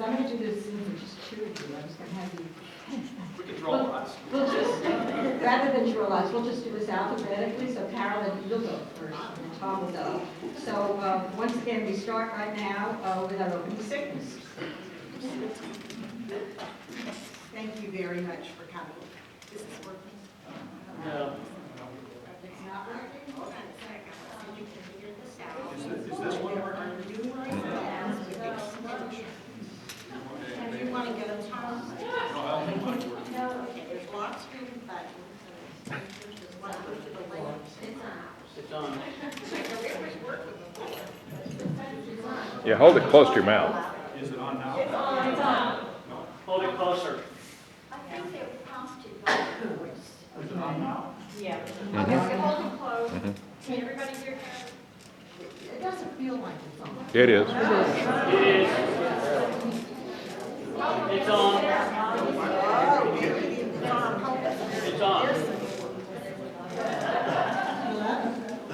I'm going to do this since it's just two of you. I'm just going to have you. We can draw lots. We'll just, rather than draw lots, we'll just do this alphabetically. So Carolyn, you'll go first, and Tom will go. So once again, we start right now with our opening statements. Thank you very much for coming. This is working? No. It's not working? Hold on a second. So you can figure this out. Is this one working? Numerous with extension. And you want to get a time? Okay, there's lock screen buttons. And there's one with the link. It's on. It was working before. Yeah, hold it close to your mouth. Is it on now? It's on. Hold it closer. I think they were prompted by the voice. Is it on now? Yeah. Mhm. Okay, we hold it close. Mhm. Can everybody hear? It doesn't feel like it's on. It is. It is. It's on. Oh, maybe it's on. It's on.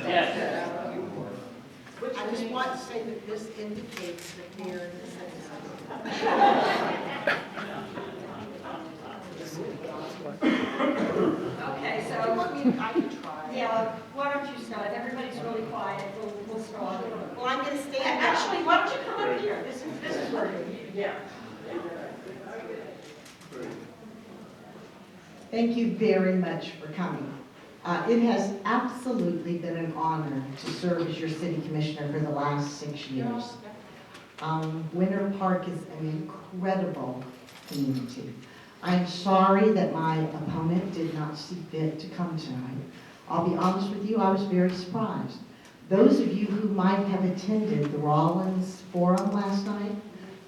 Yes. I just want to say that this indicates that they're in the Okay, I so, want me to, I can try. yeah, why don't you start? Everybody's really quiet. We'll start. Well, I'm going to stand. Actually, why don't you come up here? This is working. Yeah. Thank you very much for coming. It has absolutely been an honor to serve as your city commissioner for the last 6 years. Winter Park is an incredible community. I'm sorry that my opponent did not see fit to come tonight. I'll be honest with you, I was very surprised. Those of you who might have attended the Rollins Forum last night,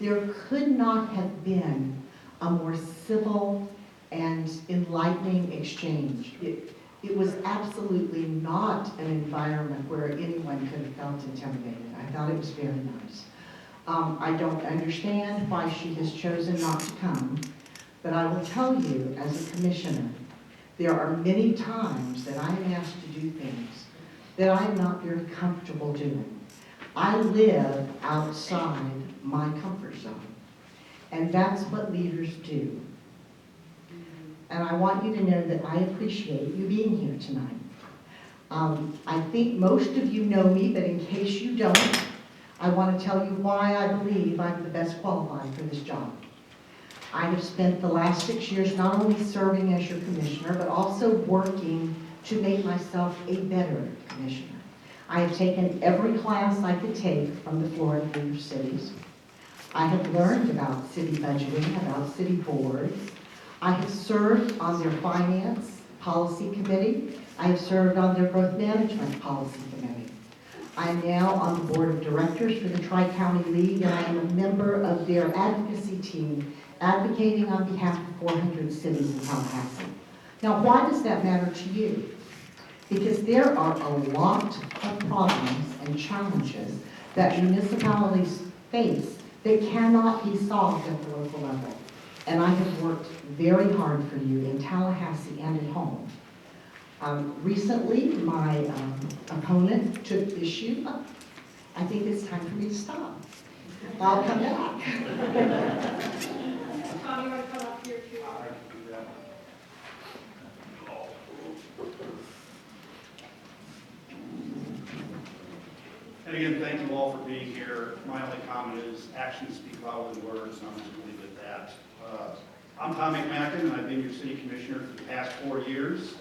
there could not have been a more civil and enlightening exchange. It was absolutely not an environment where anyone could have felt intimidated. I thought it was very nice. I don't understand why she has chosen not to come, but I will tell you as a commissioner, there are many times that I am asked to do things that I am not very comfortable doing. I live outside my comfort zone, and that's what leaders do. And I want you to know that I appreciate you being here tonight. I think most of you know me, but in case you don't, I want to tell you why I believe I'm the best qualified for this job. I have spent the last 6 years not only serving as your commissioner, but also working to make myself a better commissioner. I have taken every class I could take from the Florida Leader Cities. I have learned about city budgeting, about city boards. I have served on their finance policy committee. I have served on their growth management policy committee. I am now on the board of directors for the Tri-County League, and I am a member of their advocacy team advocating on behalf of 400 cities in Tallahassee. Now, why does that matter to you? Because there are a lot of problems and challenges that municipalities face that cannot be solved at the local level. And I have worked very hard for you in Tallahassee and at home. Recently, my opponent took issue. I think it's time for me to stop. I'll come back. Tom, you want to come up here too? And again, thank you all for being here. My only comment is actions speak louder than words, and I'm just going to leave it at that. I'm Tom McMacken, and I've been your city commissioner for the past 4 years.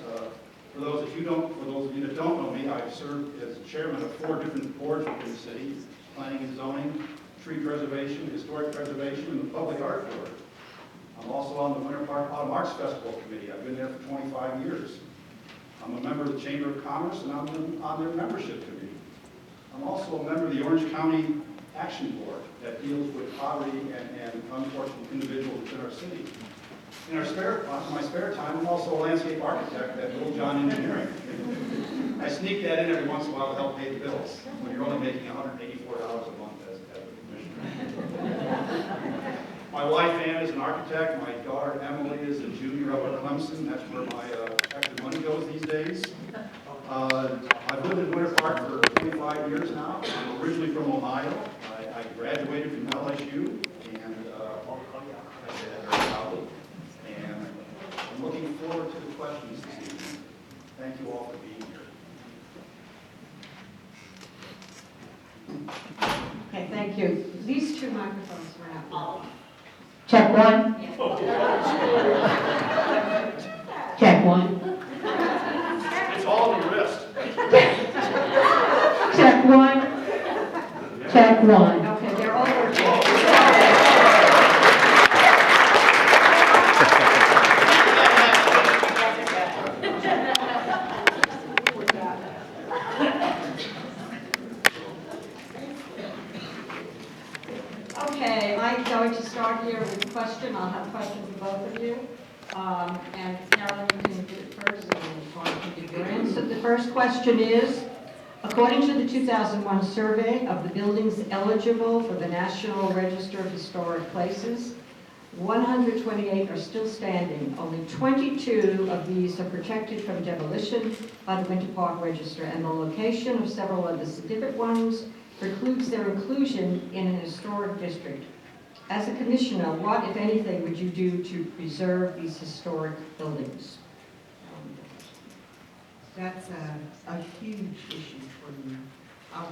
For those of you that don't know me, I've served as chairman of 4 different boards within the city: planning and zoning, tree preservation, historic preservation, and the public art board. I'm also on the Winter Park Autumn Arts Festival committee. I've been there for 25 years. I'm a member of the Chamber of Commerce, and I'm on their membership committee. I'm also a member of the Orange County Action Board that deals with poverty and unfortunate individuals within our city. In my spare time, I'm also a landscape architect at Little John Engineering. I sneak that in every once in a while to help pay the bills when you're only making $184 a month as a commissioner. My wife Ann is an architect. My daughter Emily is a junior up at Clemson. That's where my extra money goes these days. I've lived in Winter Park for 25 years now. I'm originally from Ohio. I graduated from LSU, and two microphones were out. Check one. Check one. It's all in the wrist. Check one. Check one. Okay, they're all working. Okay, I'm going to start here with a question. I'll have questions for both of you. And Carolyn, you can do it first, and then Sean can do your answer. The first question is, according to the 2001 survey of the buildings eligible for the National Register of Historic Places, 128 are still standing. Only 22 of these are protected from demolition by the Winter Park Register, and the location of several of the significant ones precludes their inclusion in an historic district. As a commissioner, what, if anything, would you do to preserve these historic buildings? That's a huge issue for me.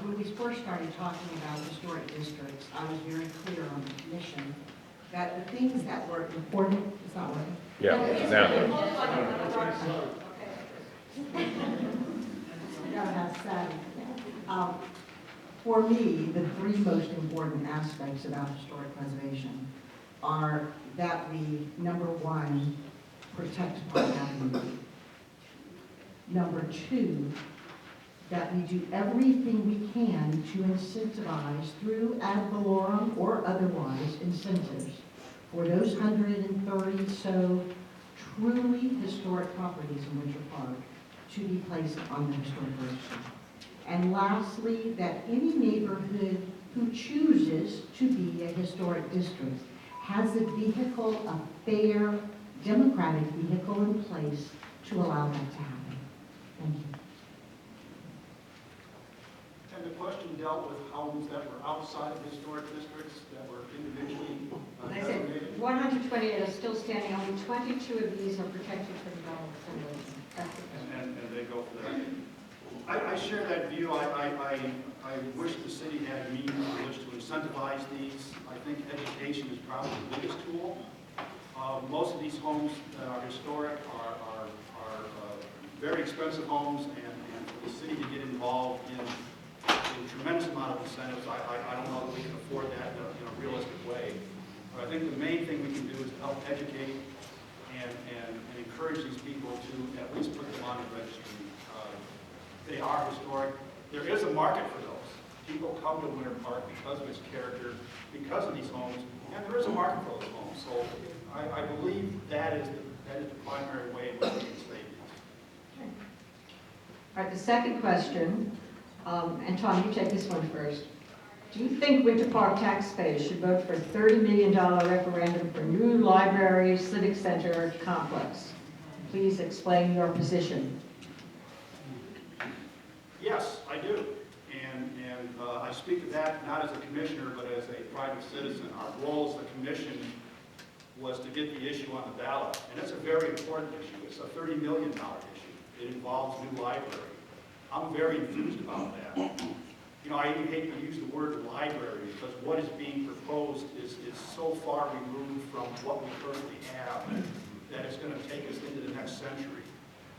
When we first started talking about historic districts, I was very clear on the commission that the things that were important, it's not working. Yeah, now, I gotta have Saturday. For me, the three most important aspects about historic preservation are that we, number one, protect Park Avenue. Number two, that we do everything we can to incentivize through ad valorem or otherwise incentives for those 130 so truly historic properties in Winter Park to be placed on the historic register. And lastly, that any neighborhood who chooses to be a historic district has a vehicle, a fair, democratic vehicle in place to allow that to happen. Thank you. And the question dealt with homes that were outside of historic districts, that were individually I said designated. 128 are still standing. Only 22 of these are protected from demolition. That's the question. And they go for that. I share that view. I wish the city had means in which to incentivize these. I think education is probably the biggest tool. Most of these homes that are historic are very expensive homes, and for the city to get involved in a tremendous amount of incentives, I don't know that we can afford that in a realistic way. But I think the main thing we can do is help educate and encourage these people to at least put them on the registry. They are historic. There is a market for those. People come to Winter Park because of its character, because of these homes, and there is a market for those homes. So I believe that is the primary way in which we can save these. All right, the second question, and Tom, you take this one first. Do you think Winter Park taxpayers should vote for a $30 million referendum for new library, civic center complex? Please explain your position. Yes, I do. And I speak of that not as a commissioner, but as a private citizen. Our goal as the commission was to get the issue on the ballot. And it's a very important issue. It's a $30 million issue. It involves new library. I'm very enthused about that. You know, I even hate to use the word library because what is being proposed is so far removed from what we currently have that it's going to take us into the next century.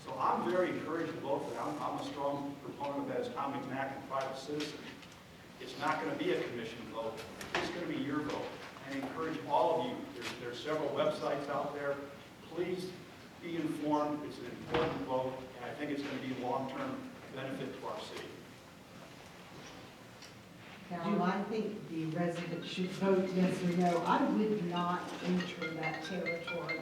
So I'm very encouraged to vote for that. I'm a strong proponent of that as Tom McMacken, private citizen. It's not going to be a commission vote. It's going to be your vote. I encourage all of you. There's several websites out there. Please be informed. It's an important vote, and I think it's going to be a long-term benefit to our city. Do I think the residents should vote yes or no? I would not enter that territory.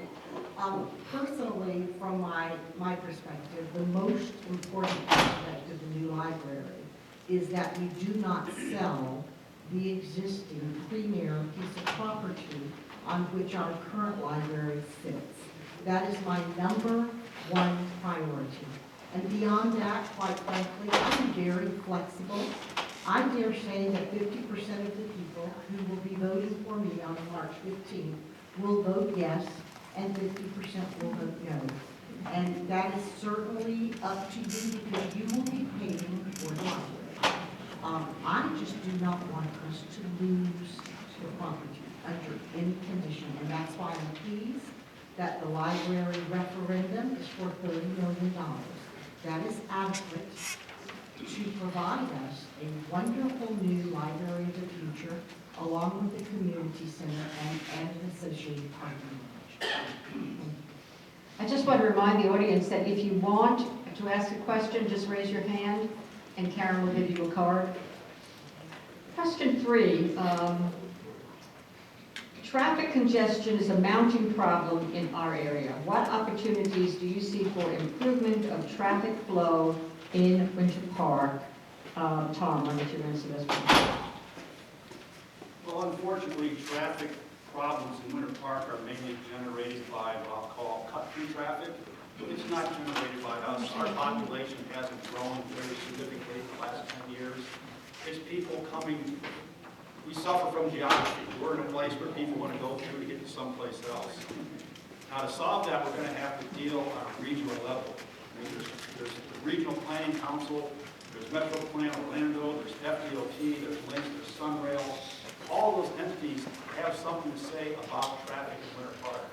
Personally, from my perspective, the most important aspect of the new library is that we do not sell the existing premier piece of property on which our current library sits. That is my number one priority. And beyond that, quite frankly, I'm very flexible. I dare say that 50% of the people who will be voting for me on March 15th will vote yes, and 50% will vote no. And that is certainly up to you because you will be paying for the library. I just do not want us to lose the in condition. And that's why I'm pleased that the library referendum is for $30 million. That is adequate to provide us a wonderful new library of the future, along with the community center and an associated parking lot. I just want to remind the audience that if you want to ask a question, just raise your hand and Karen will give you a card. Question 3. Traffic congestion is a mounting problem in our area. What opportunities do you see for improvement of traffic flow in Winter Park? Tom, why don't you answer this one? Well, unfortunately, traffic problems in Winter Park are mainly generated by what I'll call cut-through traffic. It's not generated by us. Our population hasn't grown very significantly in the last 10 years. It's people coming. We suffer from geography. We're in a place where people want to go to get to someplace else. Now, to solve that, we're going to have to deal on a regional level. I mean, there's the Regional Planning Council, there's Metro Plan Orlando, there's FDOT, there's Lynx, there's Sunrail. All those entities have something to say about traffic in Winter Park.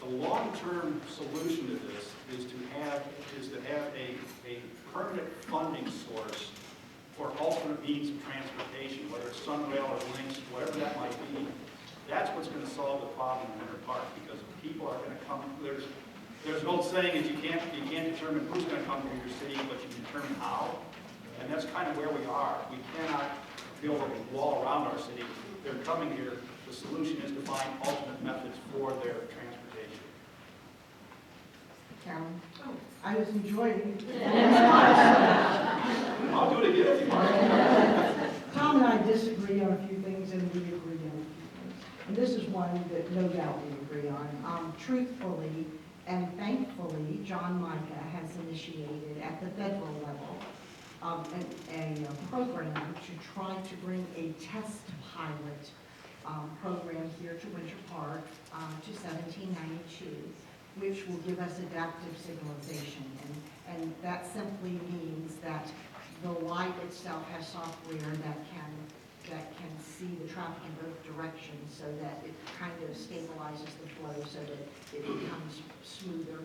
The long-term solution to this is to have a permanent funding source for alternate means of transportation, whether it's Sunrail or Lynx, whatever that might be. That's what's going to solve the problem in Winter Park, because people are going to come. There's an old saying is you can't determine who's going to come to your city, but you can determine how. And that's kind of where we are. We cannot build a wall around our city. They're coming here. The solution is to find alternate methods for their transportation. Carolyn? I was enjoying I'll do it again if you want. Tom and I disagree on a few things, and we agree on a few things. And this is one that no doubt we agree on. Truthfully and thankfully, John Micah has initiated at the federal level a program to try to bring a test pilot program here to Winter Park to 1792, which will give us adaptive signalization. And that simply means that the light itself has software that can see the traffic in both directions, so that it kind of stabilizes the flow so that it becomes smoother.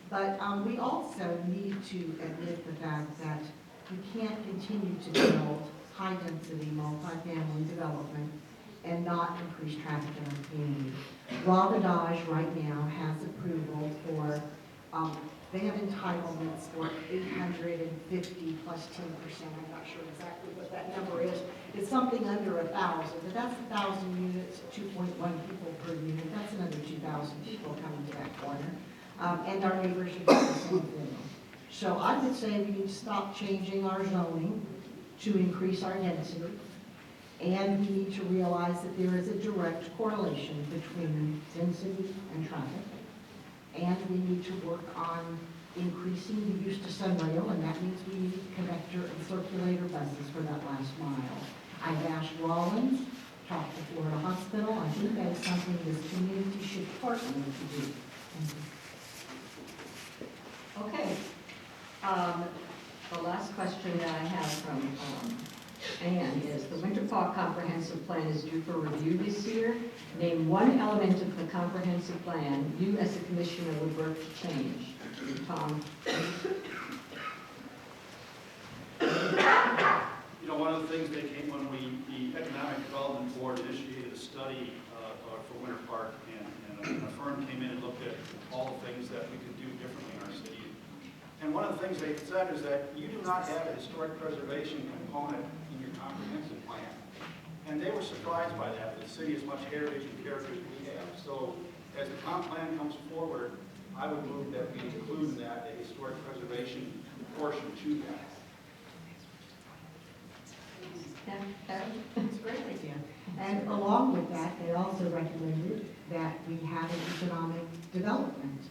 But we also need to admit the fact that we can't continue to build high-density multifamily development and not increase traffic in our community. Wabash right now has approval for, they have entitlements for 850 plus 10%. I'm not sure exactly what that number is. It's something under 1,000, but that's 1,000 units, 2.1 people per unit. That's another 2,000 people coming to that corner. And our neighbors should get the same thing. So I would say we need to stop changing our zoning to increase our density. And we need to realize that there is a direct correlation between density and traffic. And we need to work on increasing the use to Sunrail, and that means we need connector and circulator buses for that last mile. I've asked Rollins, talked to Florida Hospital. I think that is something this community should partner to do. Okay. The last question that I have from Ann is, the Winter Park Comprehensive Plan is due for review this year. Name one element of the comprehensive plan you as a commissioner would work to change. Tom? You know, one of the things that came when the Economic Development Board initiated a study for Winter Park, and a firm came in and looked at all the things that we could do differently in our city. And one of the things they said is that you do not have a historic preservation component in your comprehensive plan. And they were surprised by that. The city has much heritage and character as we have. So as the comp plan comes forward, I would move that we include in that a historic preservation portion to that. That's a great idea. And along with that, they also recommended that we have an economic development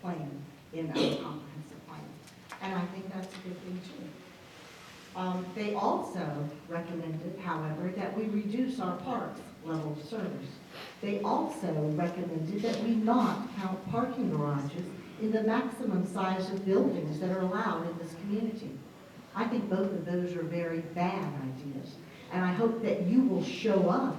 plan in our comprehensive plan. And I think that's a good thing too. They also recommended, however, that we reduce our parks level of service. They also recommended that we not count parking garages in the maximum size of buildings that are allowed in this community. I think both of those are very bad ideas. And I hope that you will show up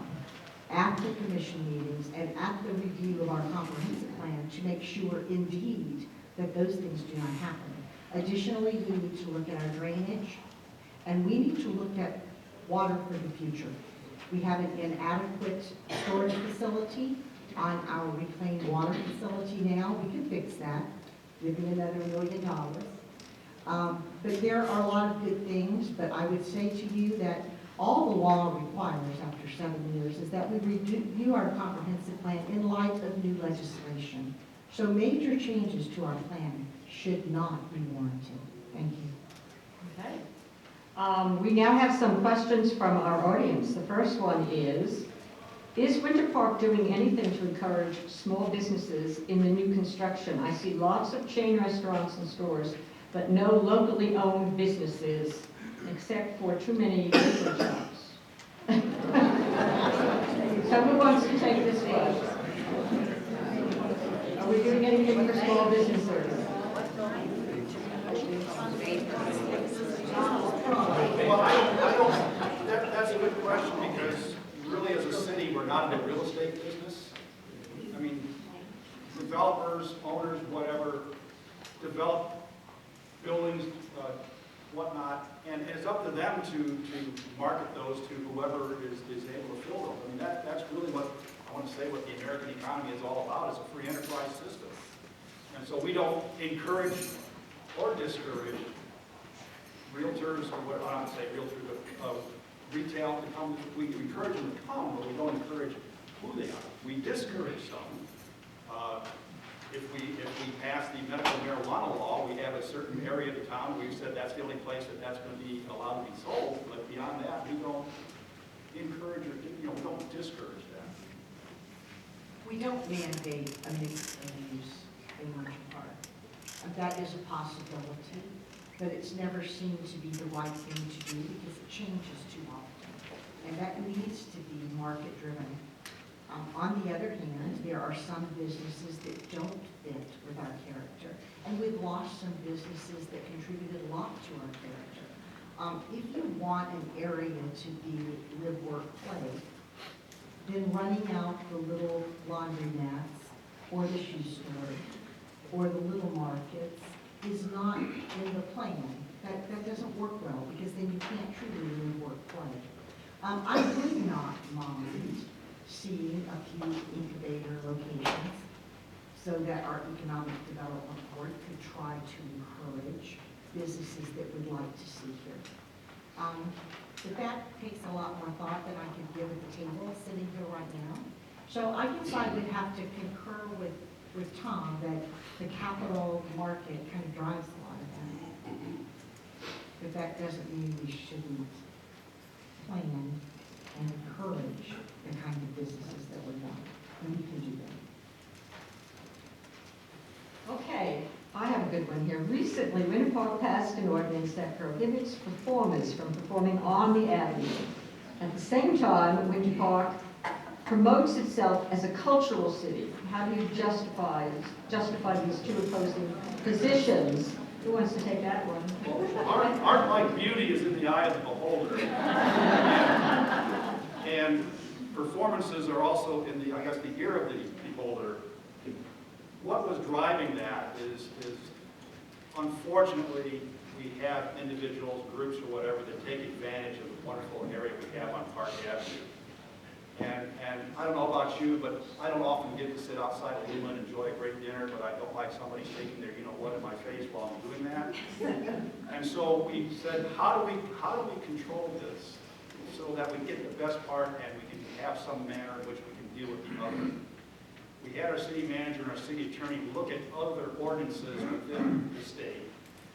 at the commission meetings and at the review of our comprehensive plan to make sure indeed that those things do not happen. Additionally, we need to look at our drainage, and we need to look at water for the future. We have an inadequate storage facility on our reclaimed water facility now. We can fix that, maybe another $1 million. But there are a lot of good things, but I would say to you that all the law requires after 7 years is that we review our comprehensive plan in light of new legislation. So major changes to our plan should not be warranted. Thank you. Okay. We now have some questions from our audience. The first one is Winter Park doing anything to encourage small businesses in the new construction? I see lots of chain restaurants and stores, but no locally owned businesses, except for too many liquor shops. So who wants to take this one? Are we doing anything for small businesses? Well, I don't, that's a good question, because really as a city, we're not in the real estate business. I mean, developers, owners, whatever, develop buildings, whatnot, and it's up to them to market those to whoever is able to fill them. I mean, that's really what, I want to say, what the American economy is all about, is a free enterprise system. And so we don't encourage or discourage realtors, or what, I don't say realtors, but retail to come. We encourage them to come, but we don't encourage who they are. We discourage some. If we pass the medical marijuana law, we have a certain area of the town, we've said that's the only place that's going to be allowed to be sold, but beyond that, we don't encourage or, we don't discourage that. We don't mandate a mix of use in Winter Park. That is a possibility, but it's never seemed to be the right thing to do because it changes too often. And that needs to be market-driven. On the other hand, there are some businesses that don't fit with our character, and we've lost some businesses that contributed a lot to our character. If you want an area to be live, work, play, then running out the little laundromats or the shoe store or the little markets is not in the plan. That doesn't work well, because then you can't truly live, work, play. I would not mind seeing a few incubator locations so that our economic development board could try to encourage businesses that would like to see here. But that takes a lot more thought than I could give at the table sitting here right now. So I guess I would have to concur with Tom that the capital market kind of drives a lot of that. But that doesn't mean we shouldn't plan and encourage the kind of businesses that we want, and we can do that. Okay, I have a good one here. Recently, Winter Park passed an ordinance that prohibits performers from performing on the avenue. At the same time, Winter Park promotes itself as a cultural city. How do you justify these two opposing positions? Who wants to take that one? Art like beauty is in the eye of the beholder. And performances are also in the, I guess, the ear of the beholder. What was driving that is unfortunately, we have individuals, groups, or whatever, that take advantage of the wonderful area we have on Park Avenue. And I don't know about you, but I don't often get to sit outside of Luma and enjoy a great dinner, but I don't like somebody shaking their you-know-what in my face while I'm doing that. And so we said, how do we control this so that we get the best part and we can have some manner in which we can deal with the other? We had our city manager and our city attorney look at other ordinances within the state.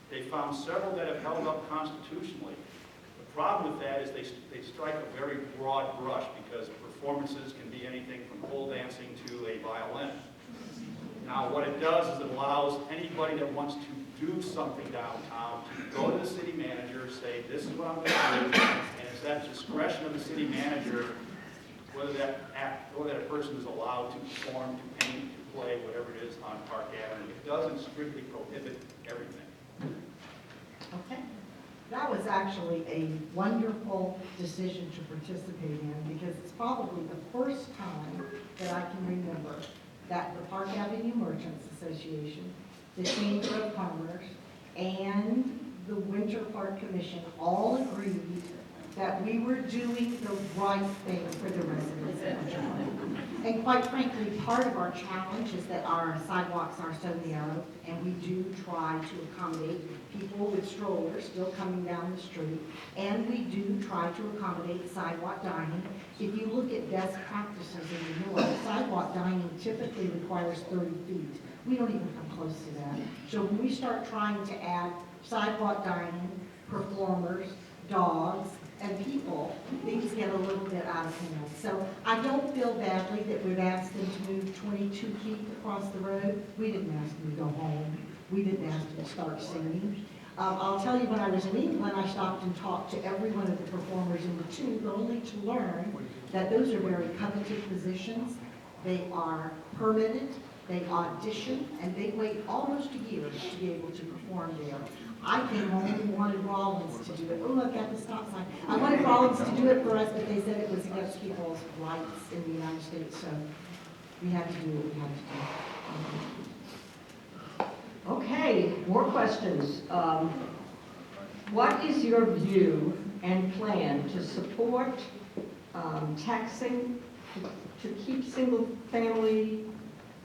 They found several that have held up constitutionally. The problem with that is they strike a very broad brush, because performances can be anything from pole dancing to a violin. Now, what it does is it allows anybody that wants to do something downtown to go to the city manager, say, this is what I'm going to do, and it's at the discretion of the city manager whether that person is allowed to perform, to paint, to play, whatever it is on Park Avenue. It doesn't strictly prohibit everything. Okay. That was actually a wonderful decision to participate in because it's probably the first time that I can remember that the Park Avenue Merchants Association, the Chamber of Commerce, and the Winter Park Commission all agreed that we were doing the right thing for the residents of Winter Park. And quite frankly, part of our challenge is that our sidewalks are so narrow, and we do try to accommodate people with strollers still coming down the street, and we do try to accommodate sidewalk dining. If you look at best practices in the north, sidewalk dining typically requires 30 feet. We don't even come close to that. So when we start trying to add sidewalk dining, performers, dogs, and people, things get a little bit out of hand. So I don't feel badly that we've asked them to move 22 feet across the road. We didn't ask them to go home. We didn't ask them to start singing. I'll tell you, when I was in England, I stopped and talked to every one of the performers in the tube, only to learn that those are very coveted positions. They are permitted, they audition, and they wait almost a year to be able to perform there. I came home and wanted Rollins to do it. Oh, I've got the stop sign. I wanted Rollins to do it for us, but they said it was against people's rights in the United States, so we had to do what we had to do. Okay, more questions. What is your view and plan to support taxing, to keep single-family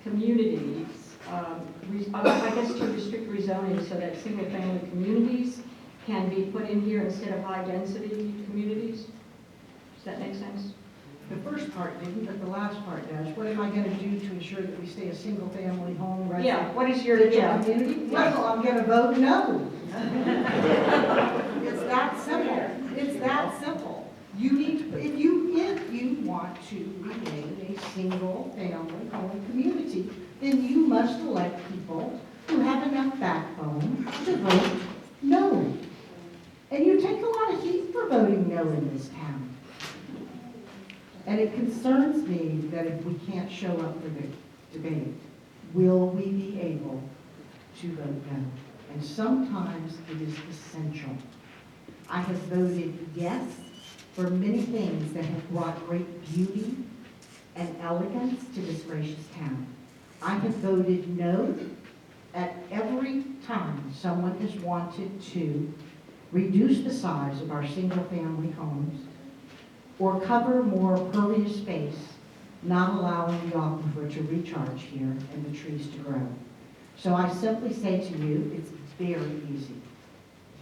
communities, I guess to restrict rezoning so that single-family communities can be put in here instead of high-density communities? Does that make sense? The first part didn't, but the last part does. What am I going to do to ensure that we stay a single-family home resident? Yeah, what is your, Residential community? Well, I'm going to vote no. It's that simple. It's that simple. You need to, if you want to remain a single-family home community, then you must elect people who have enough backbone to vote no. And you take a lot of heat for voting no in this town. And it concerns me that if we can't show up for the debate, will we be able to vote no? And sometimes it is essential. I have voted yes for many things that have brought great beauty and elegance to this gracious town. I have voted no at every time someone has wanted to reduce the size of our single-family homes or cover more pervious space, not allowing the aquifer to recharge here and the trees to grow. So I simply say to you, it's very easy.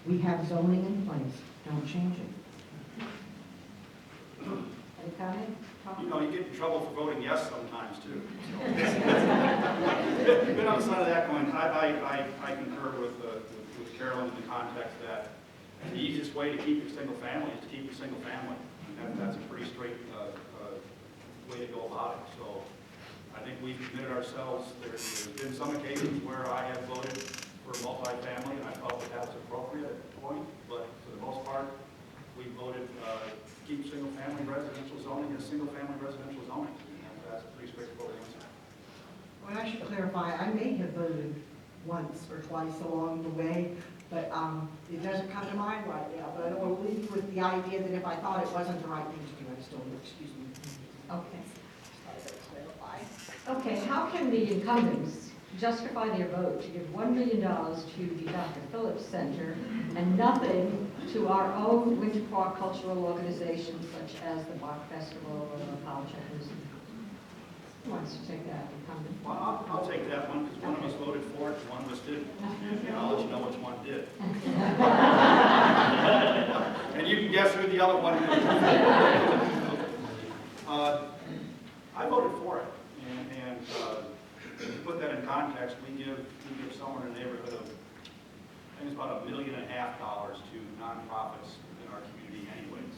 We have zoning in place. Don't change it. any comment? Tom? You know, you get in trouble for voting yes sometimes, too. But on the side of that coin, I concur with Carolyn in the context that the easiest way to keep your single family is to keep your single family. And that's a pretty straight way to go about it. So I think we've committed ourselves. There's been some occasions where I have voted for multifamily, and I felt that was appropriate at the point, but for the most part, we voted keep single-family residential zoning as single-family residential zoning. And that's a pretty straightforward answer. Well, I should clarify, I may have voted once or twice along the way, but it doesn't come to mind right now. But I will leave you with the idea that if I thought it wasn't the right thing to do, I'd still do it. Excuse me. Okay. I thought I'd clarify. Okay, how can the incumbents justify their vote to give $1 million to the Dr. Phillips Center and nothing to our own Winter Park cultural organizations such as the Bach Festival or the Apollo Checkers? Who wants to take that, incumbent? Well, I'll take that one because one of us voted for it and one of us didn't. And I'll let you know which one did. And you can guess who the other one is. I voted for it. And to put that in context, we give somewhere in the neighborhood of, I think it's about $1.5 million to nonprofits in our community anyways.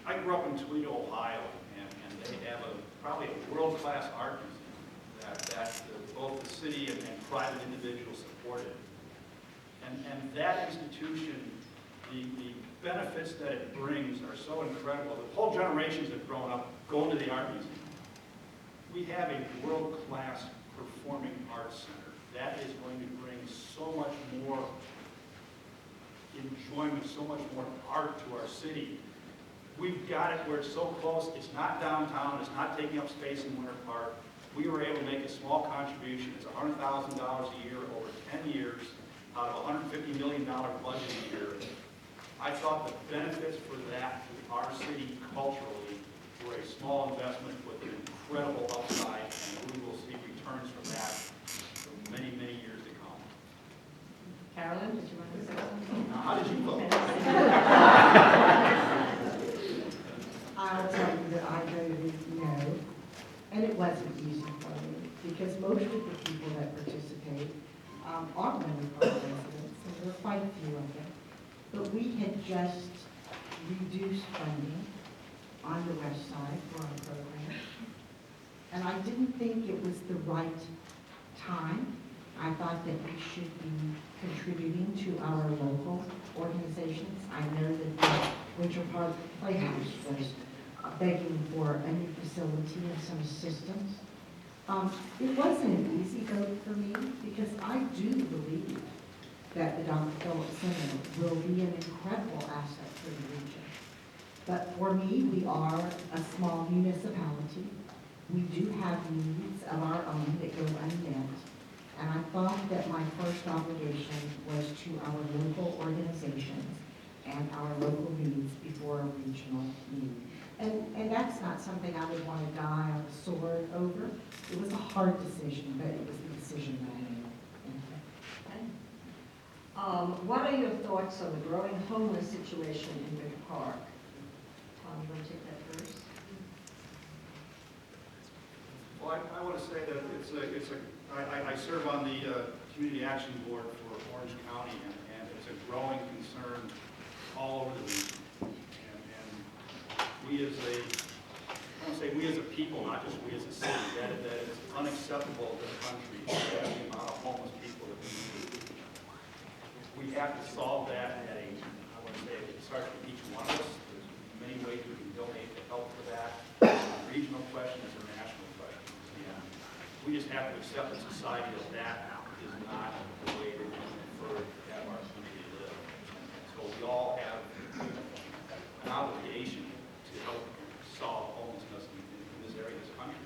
I grew up in Toledo, Ohio, and they have probably a world-class art museum that both the city and private individuals supported. And that institution, the benefits that it brings are so incredible. The whole generations have grown up going to the art museum. We have a world-class performing arts center. That is going to bring so much more enjoyment, so much more art to our city. We've got it where it's so close, it's not downtown, it's not taking up space in Winter Park. We were able to make a small contribution, it's $100,000 a year over 10 years, out of a $150 million budget a year. I thought the benefits for that to our city culturally were a small investment with an incredible upside, and we will see returns from that for many, many years to come. Carolyn, did you want to say something? Now, how did you vote? I'll tell you that I voted no, and it wasn't easy for me, because most of the people that participate are Winter Park residents, and there are quite a few of them. But we had just reduced funding on the west side for our program, and I didn't think it was the right time. I thought that we should be contributing to our local organizations. I know that the Winter Park Playhouse was begging for a new facility and some assistance. It wasn't an easy vote for me, because I do believe that the Dr. Phillips Center will be an incredible asset for the region. But for me, we are a small municipality. We do have needs of our own that go unmet. And I thought that my first obligation was to our local organizations and our local needs before a regional need. And that's not something I would want to die on a sword over. It was a hard decision, but it was the decision that I made. What are your thoughts on the growing homeless situation in Winter Park? Tom, you want to take that first? Well, I want to say that I serve on the Community Action Board for Orange County, and it's a growing concern all over the region. And we as I want to say we as a people, not just we as a city, that it's unacceptable in the country to have the amount of homeless people that we need. We have to solve that at I want to say it starts with each one of us. There's many ways we can donate to help for that. It's a regional question, it's a national question. And we just have to accept in society that is not the way that we prefer to have our community live. So we all have an obligation to help solve homelessness in this area of this country.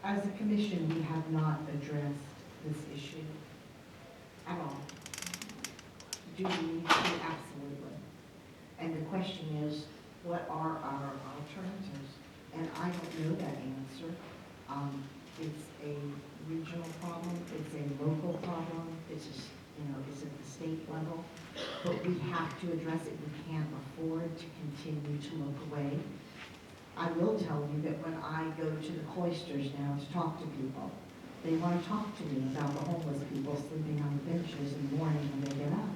As a commission, we have not addressed this issue at all. Do we need to? Absolutely. And the question is, what are our alternatives? And I don't know that answer. It's a regional problem, it's a local problem, it's at the state level, but we have to address it. We can't afford to continue to look away. I will tell you that when I go to the cloisters now to talk to people, they want to talk to me about the homeless people sleeping on the benches in the morning when they get up.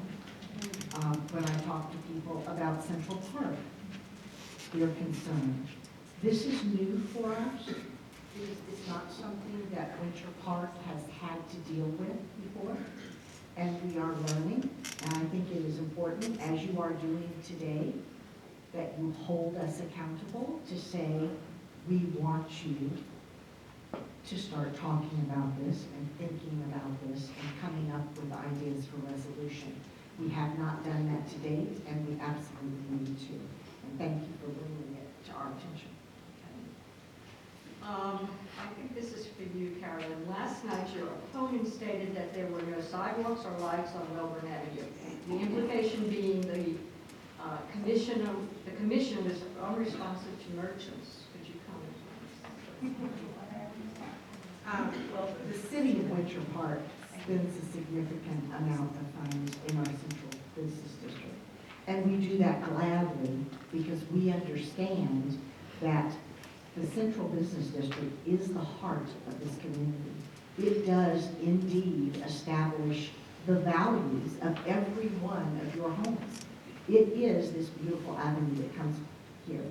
When I talk to people about Central Park, they're concerned. This is new for us. It's not something that Winter Park has had to deal with before, and we are learning. And I think it is important, as you are doing today, that you hold us accountable to say, we want you to start talking about this and thinking about this and coming up with ideas for resolution. We have not done that to date, and we absolutely need to. And thank you for bringing it to our attention. I think this is for you, Carolyn. Last night, your opponent stated that there were no sidewalks or lights on Melbourne Avenue. The implication being the commission is unresponsive to merchants. Could you comment on this? Well, the city of Winter Park spends a significant amount of funds in our central business district. And we do that gladly because we understand that the central business district is the heart of this community. It does indeed establish the values of every one of your homes. It is this beautiful avenue that comes here,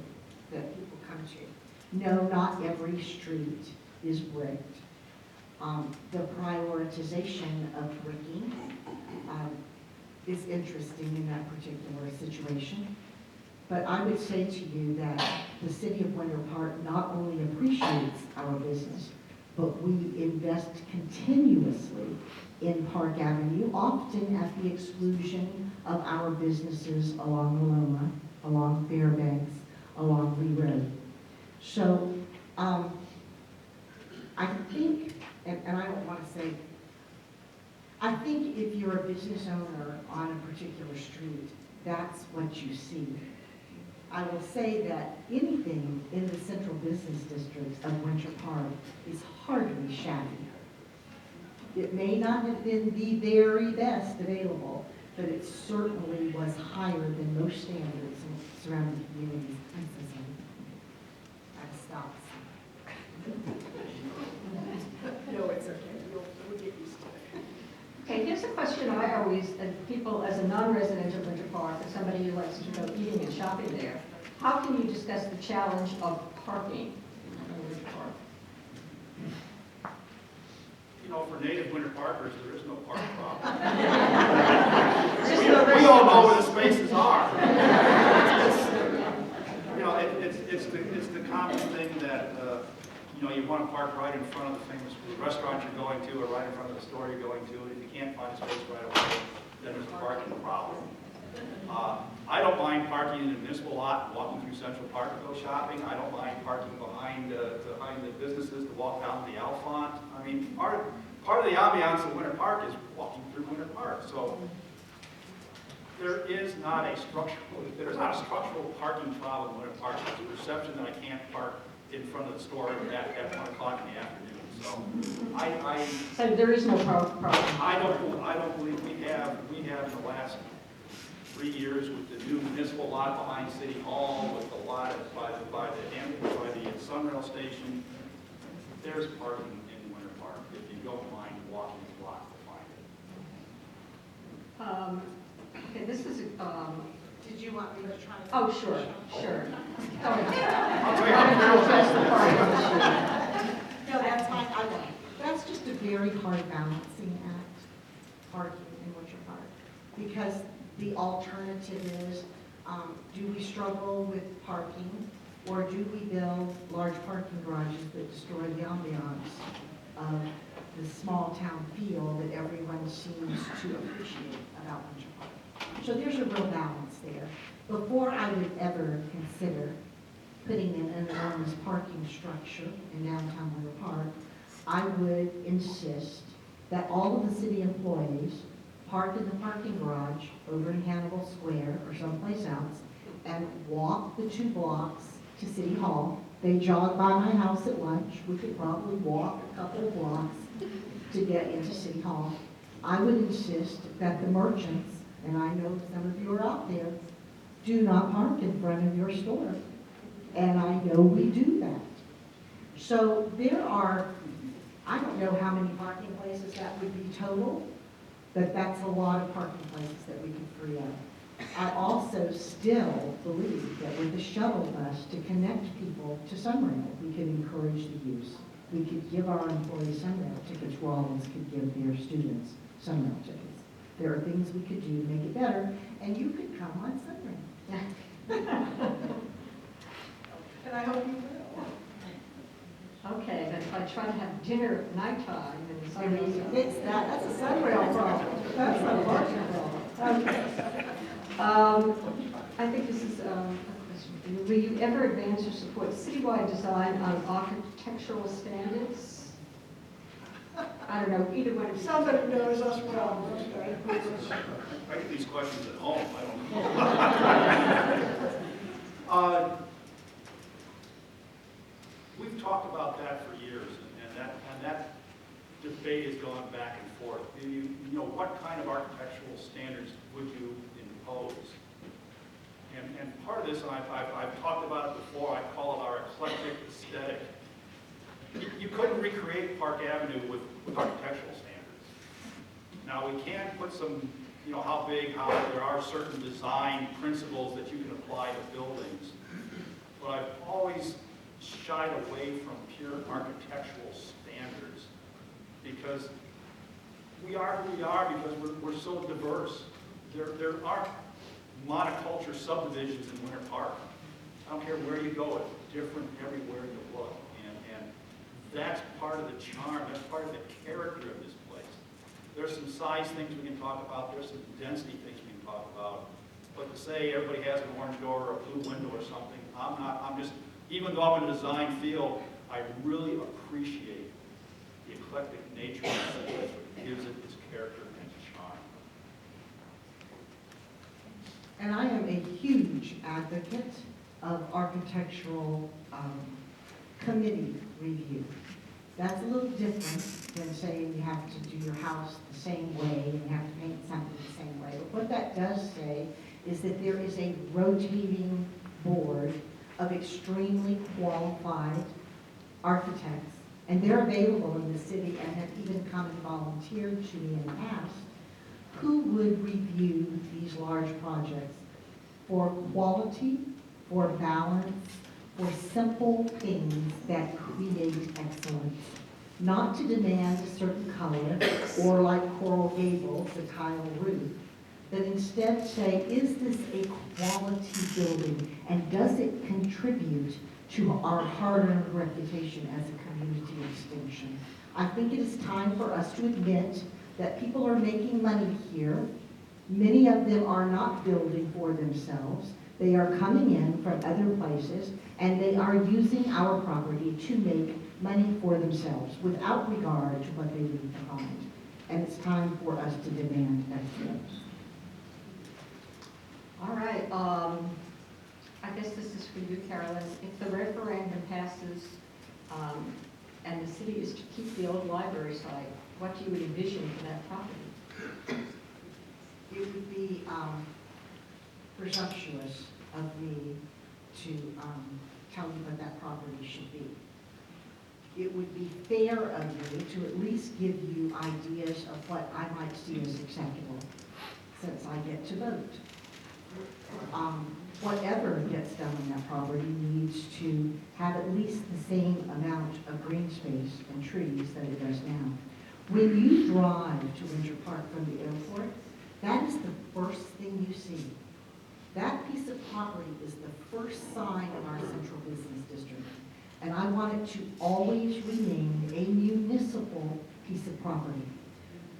that people come to. No, not every street is bricked. The prioritization of bricking is interesting in that particular situation. But I would say to you that the city of Winter Park not only appreciates our business, but we invest continuously in Park Avenue, often at the exclusion of our businesses along Loma, along Fairbanks, along Lee Road. So, I think, and I don't want to say, I think if you're a business owner on a particular street, that's what you see. I will say that anything in the central business districts of Winter Park is hardly shabby. It may not have been the very best available, but it certainly was higher than most standards in surrounding communities. I'm so sorry. I stopped. No, it's okay. We'll get used to it. Okay, here's a question I always, people as a non-resident of Winter Park, as somebody who likes to go eating and shopping there, how can you discuss the challenge of parking in Winter Park? You know, for native Winter Parkers, there is no park problem. Just We the rest all of know where us. the spaces are. You know, it's the common thing that, you know, you want to park right in front of the famous restaurant you're going to, or right in front of the store you're going to, and if you can't find a space right away, then there's a parking problem. I don't mind parking in the municipal lot, walking through Central Park to go shopping. I don't mind parking behind the businesses to walk down to the Alphont. I mean, part of the ambiance of Winter Park is walking through Winter Park. So there's not a structural parking problem in Winter Park. There's a perception that I can't park in front of the store at 1 o'clock in the afternoon. So So there is no problem. I don't believe we have in the last 3 years with the new municipal lot behind City Hall, with the lot by the Sunrail station. There's parking in Winter Park if you don't mind walking the block to find it. Okay, this is, Did you want me to try? oh, sure. I'll tell you how Address the parking issue. No, that's fine, I won't. That's just a very hard balancing act, parking in Winter Park. Because the alternative is, do we struggle with parking, or do we build large parking garages that destroy the ambiance of the small town feel that everyone seems to appreciate about Winter Park? So there's a real balance there. Before I would ever consider putting in an enormous parking structure in downtown Winter Park, I would insist that all of the city employees park in the parking garage over in Hannibal Square or someplace else and walk the 2 blocks to City Hall. They jog by my house at lunch. We could probably walk a couple of blocks to get into City Hall. I would insist that the merchants, and I know some of you are out there, do not park in front of your store. And I know we do that. So there are, I don't know how many parking places that would be total, but that's a lot of parking places that we could free up. I also still believe that with the shuttle bus to connect people to Sunrail, we could encourage the use. We could give our employees Sunrail tickets, Rollins could give their students Sunrail tickets. There are things we could do to make it better, and you could come on Sunrail. And I hope you will. Okay, but if I try to have dinner at nighttime, then somebody's. It's that, that's a Sunrail problem. That's not a parking problem. I think this is a question for you. Will you ever advance or support citywide design on architectural standards? I don't know, either one of you. Somebody knows us well, okay? I get these questions at home, I don't know. We've talked about that for years, and that debate has gone back and forth. You know, what kind of architectural standards would you impose? And part of this, and I've talked about it before, I call it our eclectic aesthetic. You couldn't recreate Park Avenue with architectural standards. Now, we can put some, you know, how there are certain design principles that you can apply to buildings. But I've always shied away from pure architectural standards because we are who we are because we're so diverse. There aren't monoculture subdivisions in Winter Park. I don't care where you go, it's different everywhere you look. And that's part of the charm, that's part of the character of this place. There's some size things we can talk about, there's some density things we can talk about. But to say everybody has an orange door or a blue window or something, I'm just, even though I'm in the design field, I really appreciate the eclectic nature of it, what gives it its character and its charm. And I am a huge advocate of architectural committee review. That's a little different than saying you have to do your house the same way and you have to paint something the same way. But what that does say is that there is a rotating board of extremely qualified architects, and they're available in the city and have even come and volunteered to me in the past, who would review these large projects for quality, for balance, for simple things that create excellence. Not to demand a certain color or like Coral Gables, the tile roof, but instead say, is this a quality building and does it contribute to our hard-earned reputation as a community extension? I think it is time for us to admit that people are making money here. Many of them are not building for themselves. They are coming in from other places, and they are using our property to make money for themselves without regard to what they leave behind. And it's time for us to demand excellence. All right, I guess this is for you, Carolyn. If the referendum passes and the city is to keep the old library site, what do you would envision for that property? It would be presumptuous of me to tell you what that property should be. It would be fair of me to at least give you ideas of what I might see as acceptable, since I get to vote. Whatever gets done on that property needs to have at least the same amount of green space and trees that it does now. When you drive to Winter Park from the airport, that is the first thing you see. That piece of property is the first sign of our central business district. And I want it to always remain a municipal piece of property.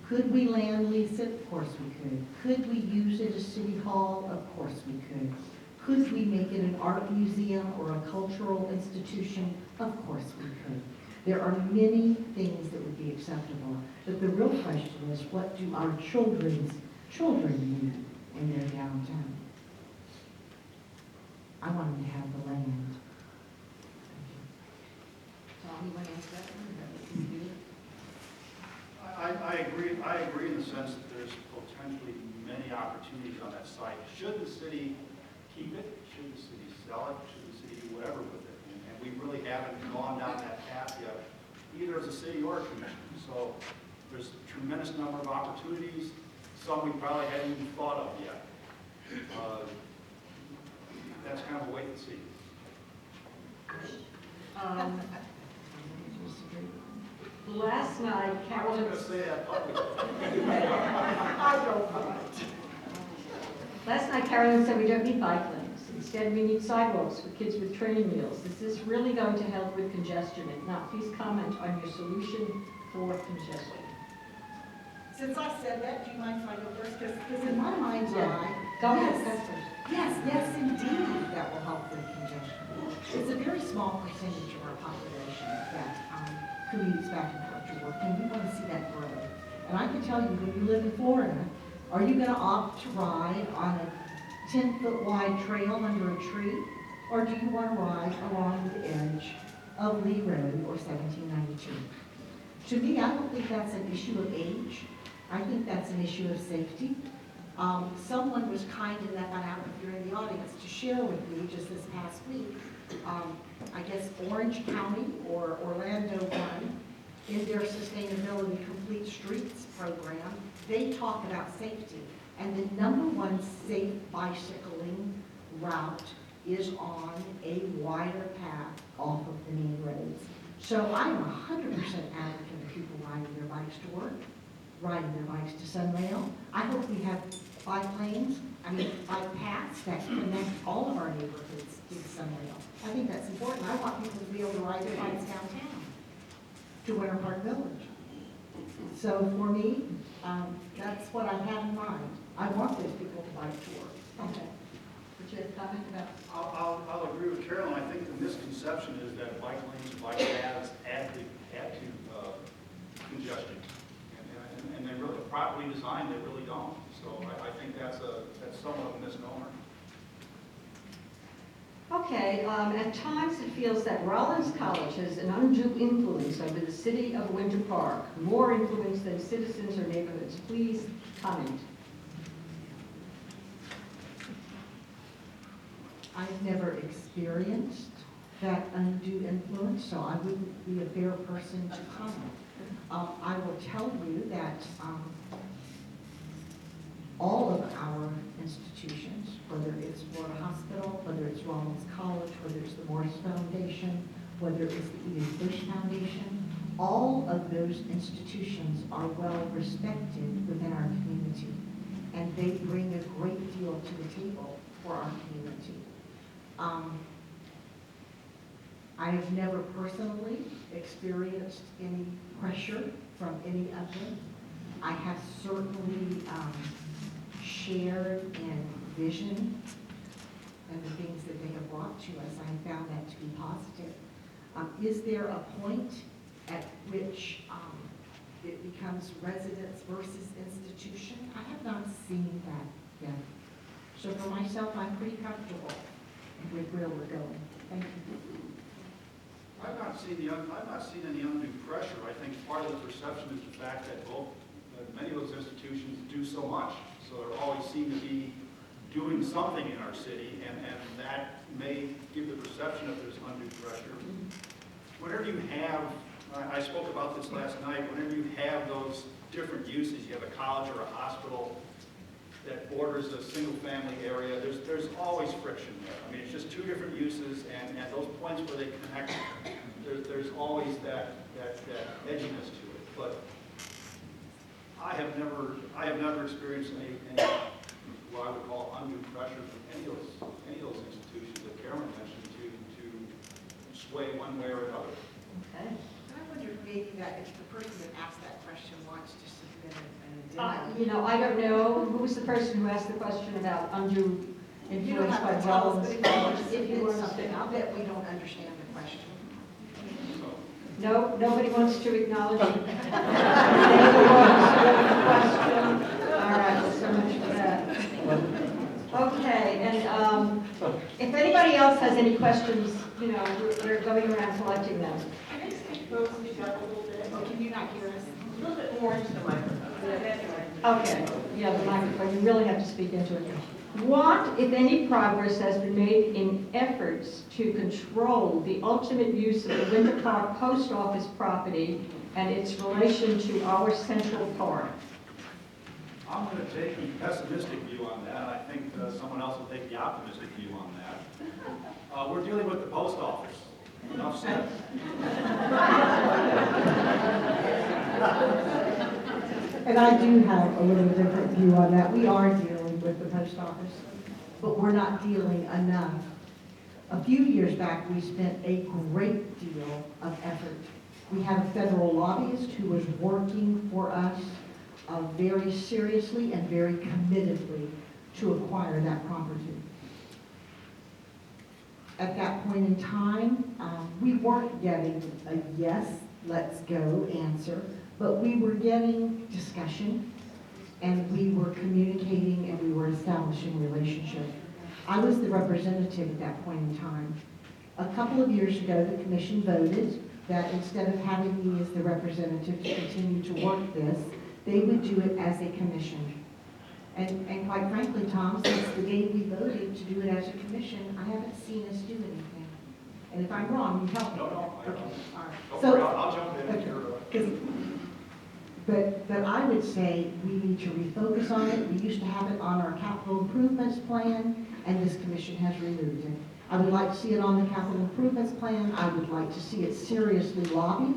Could we land lease it? Of course we could. Could we use it as city hall? Of course we could. Could we make it an art museum or a cultural institution? Of course we could. There are many things that would be acceptable. But the real question is, what do our children's children need when they're downtown? I want them to have the land. Tom, you want to answer that one? I agree in the sense that there's potentially many opportunities on that site. Should the city keep it? Should the city sell it? Should the city do whatever with it? And we really haven't gone down that path yet, either as a city or a commission. So there's a tremendous number of opportunities, some we probably hadn't even thought of yet. That's kind of a wait and see. Last night, I wasn't Carolyn, going to say that publicly. I don't mind. last night Carolyn said we don't need bike lanes. Instead, we need sidewalks for kids with training wheels. Is this really going to help with congestion? If not, please comment on your solution for congestion. Since I said that, do you mind if I go first? Because In my mind's eye, Go ahead, yes. go first. Yes, indeed, that will help with congestion. It's a very small percentage of our population that commutes back and forth to work, and we want to see that grow. And I can tell you, when you live in Florida, are you going to opt to ride on a 10-foot wide trail under a tree, or do you want to ride along the edge of Lee Road or 1792? To me, I don't think that's an issue of age. I think that's an issue of safety. Someone was kind enough, I don't know if you're in the audience, to share with me just this past week, I guess Orange County or Orlando One, in their Sustainability Complete Streets program, they talk about safety. And the number one safe bicycling route is on a wider path off of the main roads. So I'm 100% advocate of people riding their bikes to work, riding their bikes to Sunrail. I hope we have bike paths that connect all of our neighborhoods to Sunrail. I think that's important. I want people to be able to ride their bikes downtown to Winter Park Village. So for me, that's what I had in mind. I want those people to bike to work. Okay. Would you have a comment about? I'll agree with Carolyn. I think the misconception is that bike lanes, bike paths add to congestion. And they really, properly designed, they really don't. So I think that's somewhat of a misnomer. Okay, at times it feels that Rollins College has an undue influence over the city of Winter Park, more influence than citizens or neighborhoods. Please comment. I've never experienced that undue influence, so I wouldn't be a fair person to comment. I will tell you that all of our institutions, whether it's Florida Hospital, whether it's Rollins College, whether it's the Morris Foundation, whether it's the Edith Bush Foundation, all of those institutions are well respected within our community, and they bring a great deal to the table for our community. I have never personally experienced any pressure from any of them. I have certainly shared in vision and the things that they have brought to us. I have found that to be positive. Is there a point at which it becomes residence versus institution? I have not seen that yet. So for myself, I'm pretty comfortable with where we're going. Thank you. I've not seen any undue pressure. I think part of the perception is the fact that many of those institutions do so much. So they always seem to be doing something in our city, and that may give the perception that there's undue pressure. Whenever you have, I spoke about this last night, whenever you have those different uses, you have a college or a hospital that borders a single-family area, there's always friction there. I mean, it's just two different uses, and at those points where they connect, there's always that edginess to it. But I have never experienced any what I would call undue pressure from any of those institutions that Carolyn mentioned to sway one way or another. Okay. And I wonder if maybe that if the person that asked that question wants to submit an addendum. You know, I don't know who was the person who asked the question about undue You don't influence have by to tell us, Rollins but if you want College. to If you submit want to something, stick I'll bet we don't understand the question. No, nobody wants to acknowledge it. Nobody wants to ask the question. All right, so much for that. Okay, and if anybody else has any questions, you know, we're going around collecting them. Can I speak both speak up a little bit? Or can you not hear us? A little bit more into the microphone. Okay, yeah, the microphone, you really have to speak into it. What, if any, progress has been made in efforts to control the ultimate use of the Winter Park Post Office property and its relation to our Central Park? I'm going to take the pessimistic view on that. I think someone else will take the optimistic view on that. We're dealing with the post office. Enough said. And I do have a little different view on that. We are dealing with the post office, but we're not dealing enough. A few years back, we spent a great deal of effort. We had a federal lobbyist who was working for us very seriously and very committedly to acquire that property. At that point in time, we weren't getting a yes, let's go answer, but we were getting discussion, and we were communicating, and we were establishing a relationship. I was the representative at that point in time. A couple of years ago, the commission voted that instead of having me as the representative to continue to work this, they would do it as a commission. And quite frankly, Tom, since the day we voted to do it as a commission, I haven't seen us do anything. And if I'm wrong, you help me. No, I Okay, don't. all right. Don't So- worry, I'll jump in if you're... But I would say we need to refocus on it. We used to have it on our capital improvements plan, and this commission has removed it. I would like to see it on the capital improvements plan. I would like to see it seriously lobbied,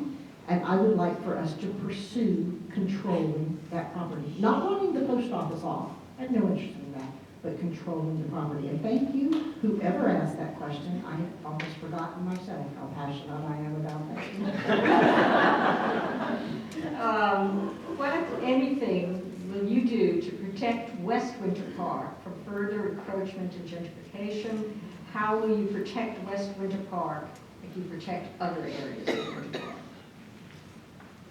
and I would like for us to pursue controlling that property. Not wanting the post office off, I have no interest in that, but controlling the property. And thank you, whoever asked that question. I have almost forgotten myself how passionate I am about that. protect West Winter Park from further encroachment and gentrification? How will you protect West Winter Park if you protect other areas of Winter Park?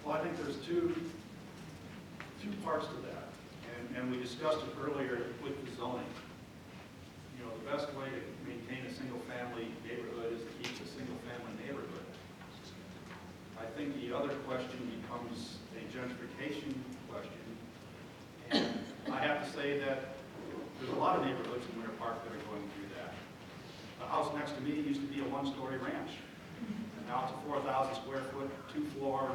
Well, I think there's two parts to that, and we discussed it earlier with the zoning. You know, the best way to maintain a single-family neighborhood is to keep a single-family neighborhood. I think the other question becomes a gentrification question. And I have to say that there's a lot of neighborhoods in Winter Park that are going through that. The house next to me used to be a one-story ranch. And now it's a 4,000 square foot, 2-floor.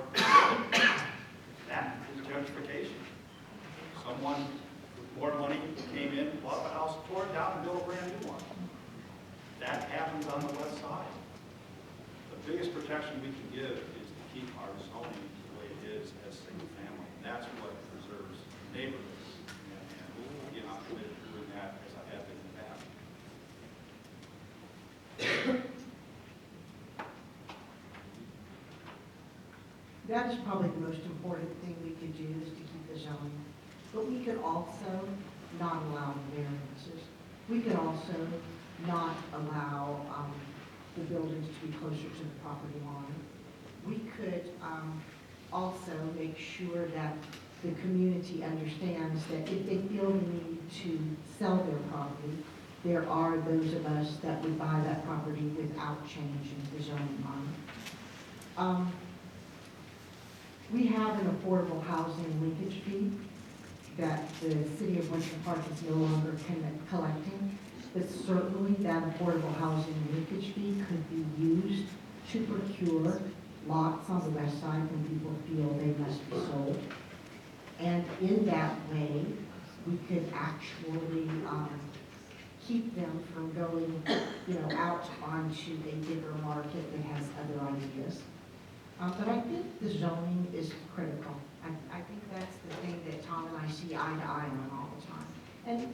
That is gentrification. Someone with more money came in, bought the house, tore it down, and built a brand new one. That happens on the west side. The biggest protection we can give is to keep our zoning the way it is as single family. And that's what preserves neighborhoods. And you know, I'm committed to doing that as I have been in the past. That is probably the most important thing we could do is to keep the zoning. But we could also not allow variances. We could also not allow the buildings to be closer to the property line. We could also make sure that the community understands that if they feel the need to sell their property, there are those of us that would buy that property without changing the zoning line. We have an affordable housing linkage fee that the city of Winter Park is no longer collecting, but certainly that affordable housing linkage fee could be used to procure lots on the west side when people feel they must be sold. And in that way, we could actually keep them from going, out onto a bigger market that has other ideas. But I think the zoning is critical. I think that's the thing that Tom and I see eye to eye on all the time.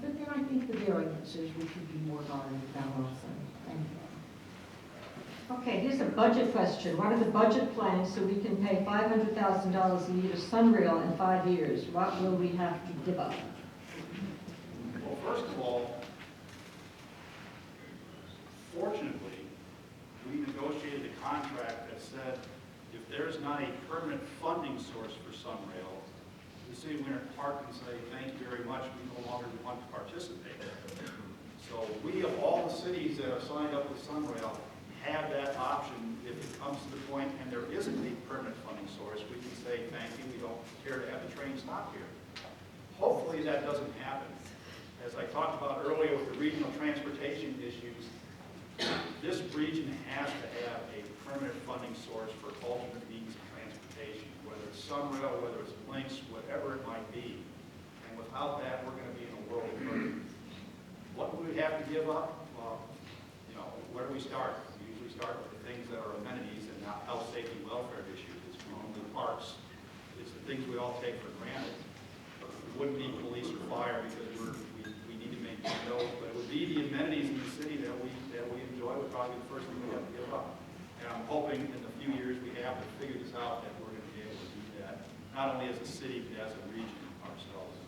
But then I think the variances we could be more guarded about also. Thank you. Okay, here's a budget question. What are the budget plans so we can pay $500,000 a year to Sunrail in 5 years? What will we have to give up? Well, first of all, fortunately, we negotiated a contract that said if there's not a permanent funding source for Sunrail, the city of Winter Park can say, thank you very much, we no longer want to participate. So we, of all the cities that are signed up with Sunrail, have that option if it comes to the point and there isn't a permanent funding source, we can say, thank you, we don't care to have the train stop here. Hopefully that doesn't happen. As I talked about earlier with the regional transportation issues, this region has to have a permanent funding source for alternate means of transportation, whether it's Sunrail, whether it's Lynx, whatever it might be. And without that, we're going to be in a world of hurt. What would we have to give up? Well, where do we start? We usually start with the things that are amenities and not health, safety, welfare issues. It's normally the parks. It's the things we all take for granted. We wouldn't need police or fire because we need to maintain those, but it would be the amenities in the city that we enjoy would probably be the first thing we have to give up. And I'm hoping in the few years we have to figure this out that we're going to be able to do that, not only as a city, but as a region ourselves.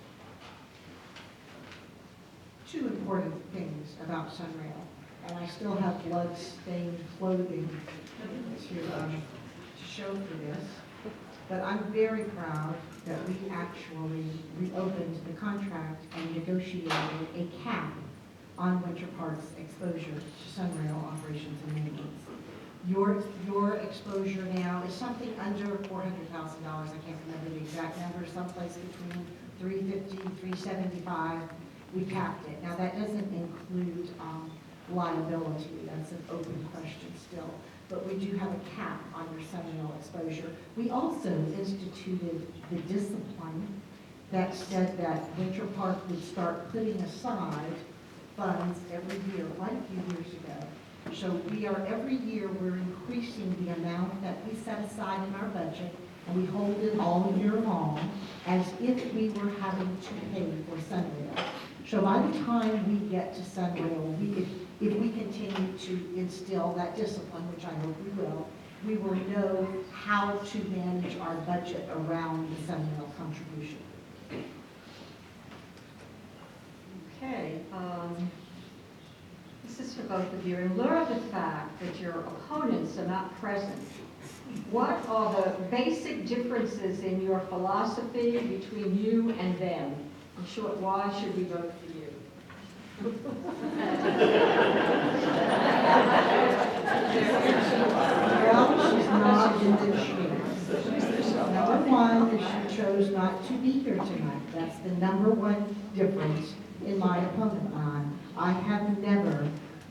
Two important things about Sunrail, and I still have blood-stained clothing to show for this, but I'm very proud that we actually reopened the contract and negotiated a cap on Winter Park's exposure to Sunrail operations and maintenance. Your exposure now is something under $400,000. I can't remember the exact number, someplace between 350, 375. We capped it. Now that doesn't include liability. That's an open question still. But we do have a cap on your Sunrail exposure. We also instituted the discipline that said that Winter Park would start putting aside funds every year, like a few years ago. So every year we're increasing the amount that we set aside in our budget, and we hold it all year long as if we were having to pay for Sunrail. So by the time we get to Sunrail, if we continue to instill that discipline, which I hope we will know how to manage our budget around the Sunrail contribution. Okay, this is for both of you. In lieu of the fact that your opponents are not present, what are the basic differences in your philosophy between you and them? In short, why should we vote for you? Well, she's not in the chair. Number one is she chose not to be here tonight. That's the number one difference in my opponent line. I have never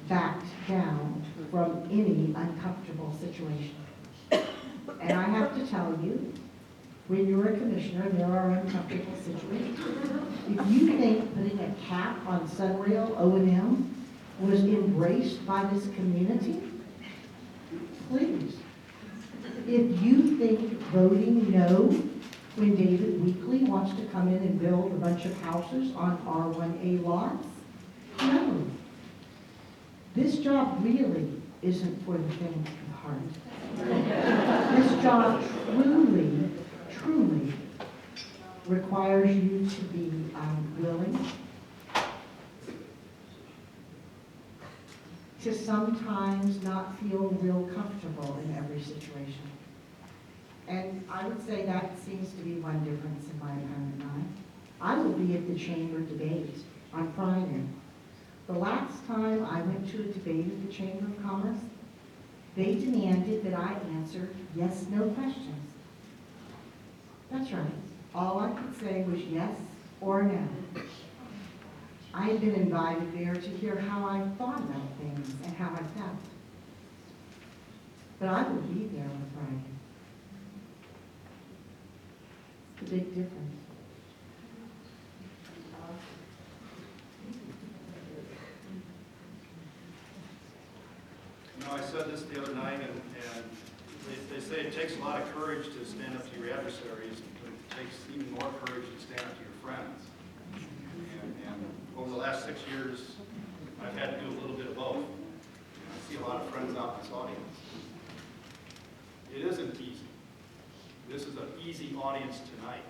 backed down from any uncomfortable situation. And I have to tell you, when you're a commissioner, there are uncomfortable situations. If you think putting a cap on Sunrail O&M was embraced by this community, please. If you think voting no when David Weekley wants to come in and build a bunch of houses on R1A lots, no. This job really isn't for the faint of heart. This job truly requires you to be willing to sometimes not feel real comfortable in every situation. And I would say that seems to be one difference in my opponent and I. I will be at the chamber debate on Friday. The last time I went to a debate at the Chamber of Commerce, they demanded that I answer yes/no questions. That's right. All I could say was yes or no. I had been invited there to hear how I thought about things and how I felt. But I will be there on Friday. It's a big difference. You know, I said this the other night, and they say it takes a lot of courage to stand up to your adversaries, but it takes even more courage to stand up to your friends. And over the last 6 years, I've had to do a little bit of both. And I see a lot of friends out in this audience. It isn't easy. This is an easy audience tonight.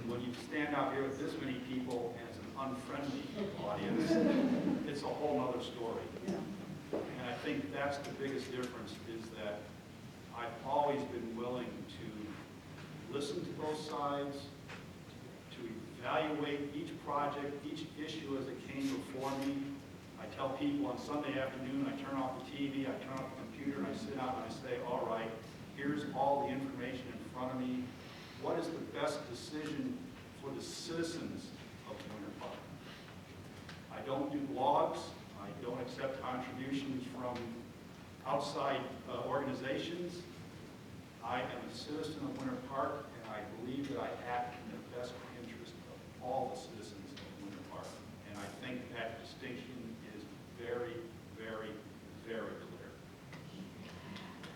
When you stand out here with this many people and it's an unfriendly audience, it's a whole other story. And I think that's the biggest difference, is that I've always been willing to listen to both sides, to evaluate each project, each issue as it came before me. I tell people on Sunday afternoon, I turn off the TV, I turn off the computer, and I sit down and I say, all right, here's all the information in front of me. What is the best decision for the citizens of Winter Park? I don't do blogs. I don't accept contributions from outside organizations. I am a citizen of Winter Park, and I believe that I act in the best interest of all the citizens of Winter Park. And I think that distinction is very, very, very clear.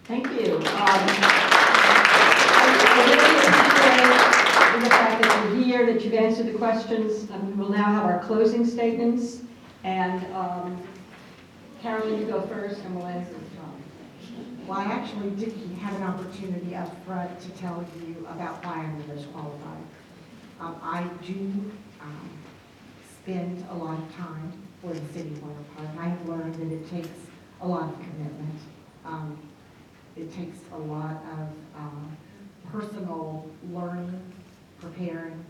Thank you. I really appreciate the fact that you're here, that you've answered the questions. We'll now have our closing statements. And Carolyn, you go first, and we'll end with Tom. Well, I actually didn't have an opportunity up front to tell you about why I'm the most qualified. I do spend a lot of time for the city of Winter Park. I have learned that it takes a lot of commitment. It takes a lot of personal learning, preparing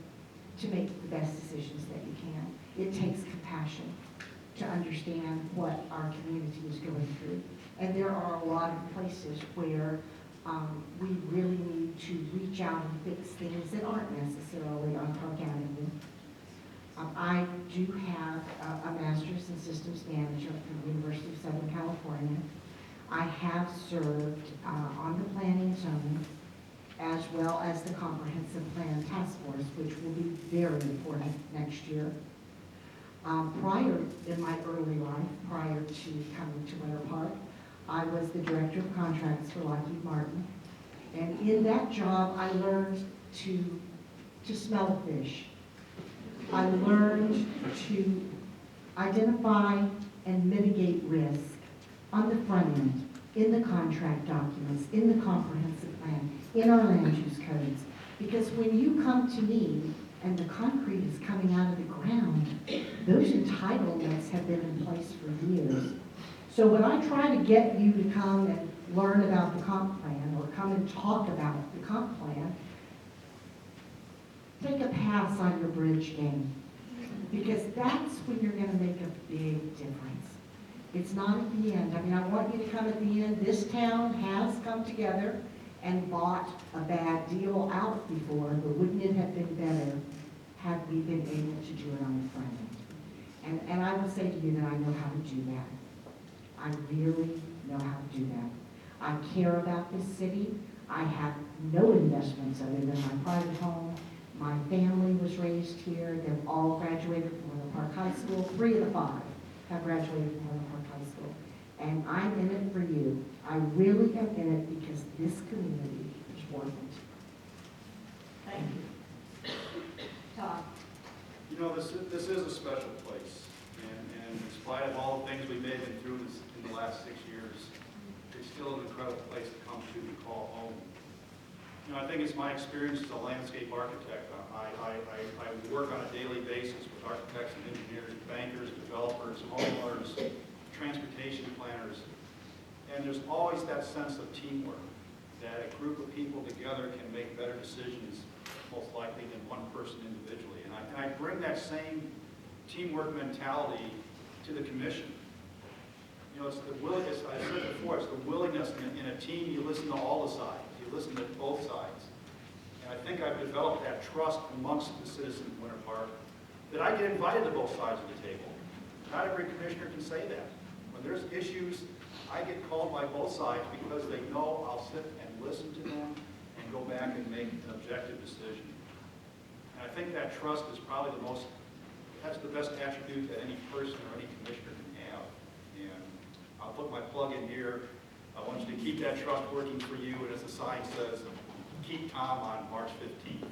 to make the best decisions that you can. It takes compassion to understand what our community is going through. And there are a lot of places where we really need to reach out and fix things that aren't necessarily on Park Avenue. I do have a master's in systems management from the University of Southern California. I have served on the planning and zoning, as well as the comprehensive plan task force, which will be very important next year. Prior, in my early life, prior to coming to Winter Park, I was the director of contracts for Lockheed Martin. And in that job, I learned to smell fish. I learned to identify and mitigate risk on the front end, in the contract documents, in the comprehensive plan, in our land use codes. Because when you come to me and the concrete is coming out of the ground. Those entitlements have been in place for years. So when I try to get you to come and learn about the comp plan or come and talk about the comp plan, take a pass on your bridge game, because that's when you're gonna make a big difference. It's not at the end. I mean, I want you to come at the end. This town has come together and bought a bad deal out before, but wouldn't it have been better had we been able to do it on the front end? And I will say to you that I know how to do that. I really know how to do that. I care about this city. I have no investments other than my private home. My family was raised here. They've all graduated from Winter Park High School. 3 of the 5 have graduated from Winter Park High School. And I'm in it for you. I really am in it because this community is worth it. Thank you. Tom? You know, this is a special place, and in spite of all the things we may have been through in the last 6 years, it's still an incredible place to come to and call home. You know, I think it's my experience as a landscape architect. I work on a daily basis with architects and engineers, bankers, developers, homeowners, transportation planners, and there's always that sense of teamwork, that a group of people together can make better decisions, most likely than one person individually. And I bring that same teamwork mentality to the commission. You know, it's the willingness, I said before, it's the willingness in a team. You listen to all the sides. You listen to both sides. And I think I've developed that trust amongst the citizens of Winter Park that I get invited to both sides of the table. Not every commissioner can say that. When there's issues, I get called by both sides because they know I'll sit and listen to them and go back and make an objective decision. And I think that trust is probably that's the best attribute that any person or any commissioner can have. And I'll put my plug in here. I want you to keep that trust working for you, and as the sign says, keep Tom on March 15th.